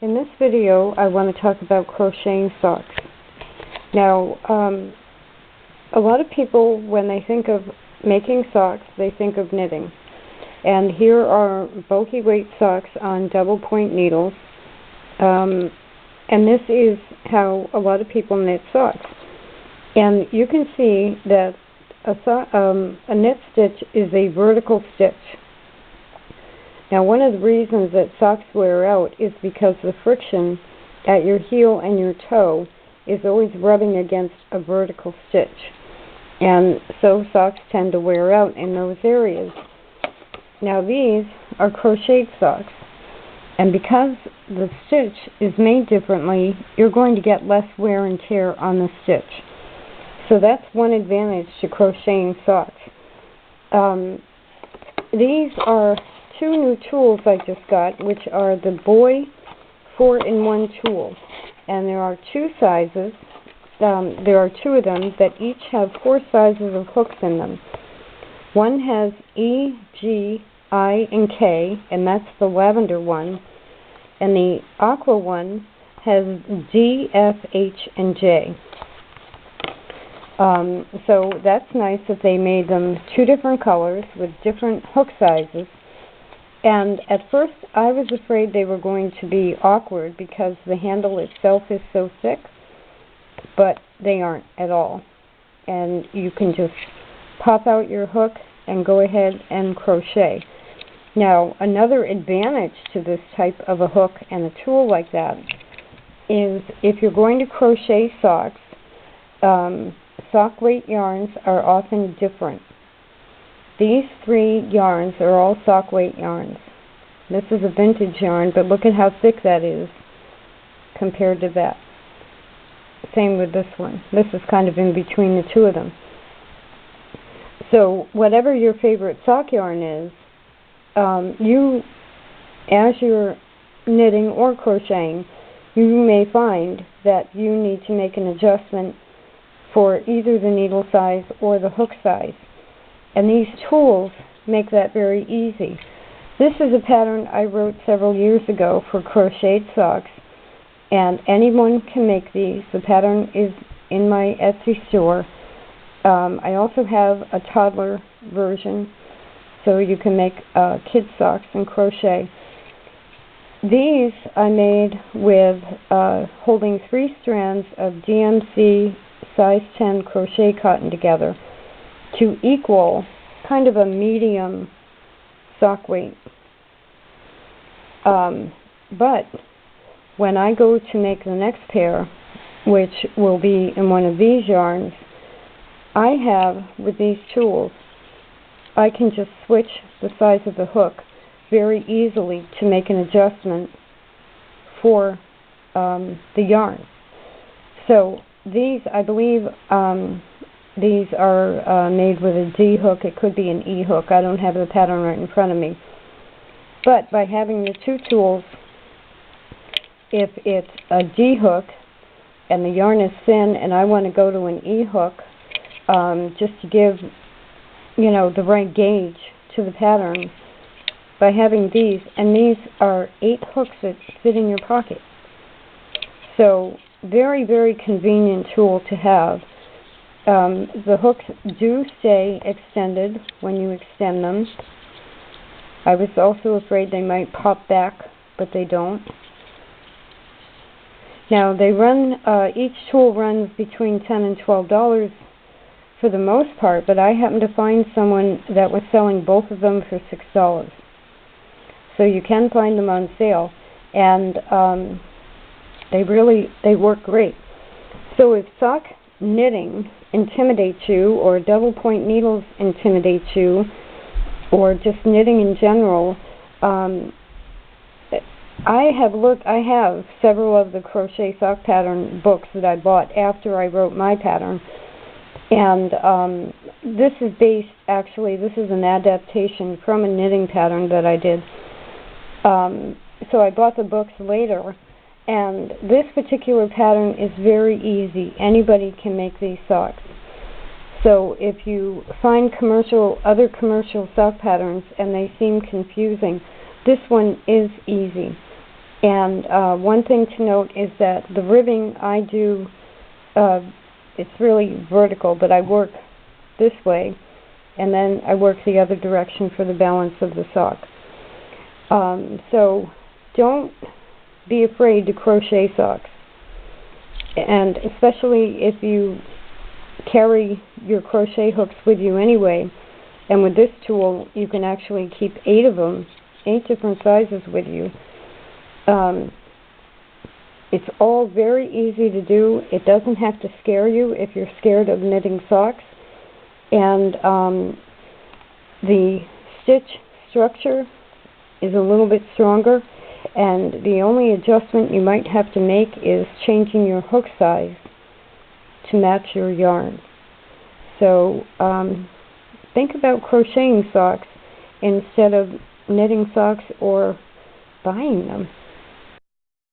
In this video, I want to talk about crocheting socks. Now, a lot of people, when they think of making socks, they think of knitting. And here are Boye weight socks on double point needles. And this is how a lot of people knit socks. And you can see that a knit stitch is a vertical stitch. Now, one of the reasons that socks wear out is because the friction at your heel and your toe is always rubbing against a vertical stitch. And so socks tend to wear out in those areas. Now, these are crocheted socks. And because the stitch is made differently, you're going to get less wear and tear on the stitch. So that's one advantage to crocheting socks. These are two new tools I just got, which are the Boye 4-in-1 tool. And there are two sizes. There are two of them that each have 4 sizes of hooks in them. One has E, G, I, and K, and that's the lavender one. And the aqua one has D, F, H, and J. So that's nice that they made them two different colors with different hook sizes. And at first I was afraid they were going to be awkward because the handle itself is so thick, but they aren't at all. And you can just pop out your hook and go ahead and crochet. Now, another advantage to this type of a hook and a tool like that is if you're going to crochet socks, sock weight yarns are often different. These 3 yarns are all sock weight yarns. This is a vintage yarn, but look at how thick that is compared to that. Same with this one. This is kind of in between the two of them. So whatever your favorite sock yarn is, you, as you're knitting or crocheting, you may find that you need to make an adjustment for either the needle size or the hook size. And these tools make that very easy. This is a pattern I wrote several years ago for crocheted socks, and anyone can make these. The pattern is in my Etsy store. I also have a toddler version, so you can make kid socks and crochet. These I made with holding 3 strands of DMC size 10 crochet cotton together to equal kind of a medium sock weight. But when I go to make the next pair, which will be in one of these yarns, I have, with these tools, I can just switch the size of the hook very easily to make an adjustment for the yarn. So these, I believe, these are made with a D hook. It could be an E hook. I don't have the pattern right in front of me. But by having the two tools, if it's a D hook and the yarn is thin and I want to go to an E hook, just to give, the right gauge to the pattern, by having these, and these are 8 hooks that fit in your pocket. So very, very convenient tool to have. The hooks do stay extended when you extend them. I was also afraid they might pop back, but they don't. Now, they run, each tool runs between $10 and $12 for the most part, but I happened to find someone that was selling both of them for $6. So you can find them on sale, and they work great. So if sock knitting intimidates you, or double point needles intimidate you, or just knitting in general, I have several of the crochet sock pattern books that I bought after I wrote my pattern, and this is an adaptation from a knitting pattern that I did. So I bought the books later, and this particular pattern is very easy. Anybody can make these socks. So if you find other commercial sock patterns and they seem confusing, this one is easy. And one thing to note is that the ribbing I do, it's really vertical, but I work this way, and then I work the other direction for the balance of the sock. So don't be afraid to crochet socks, and especially if you carry your crochet hooks with you anyway, and with this tool you can actually keep 8 of them, 8 different sizes with you. It's all very easy to do. It doesn't have to scare you if you're scared of knitting socks. And the stitch structure is a little bit stronger, and the only adjustment you might have to make is changing your hook size to match your yarn. So think about crocheting socks instead of knitting socks or buying them.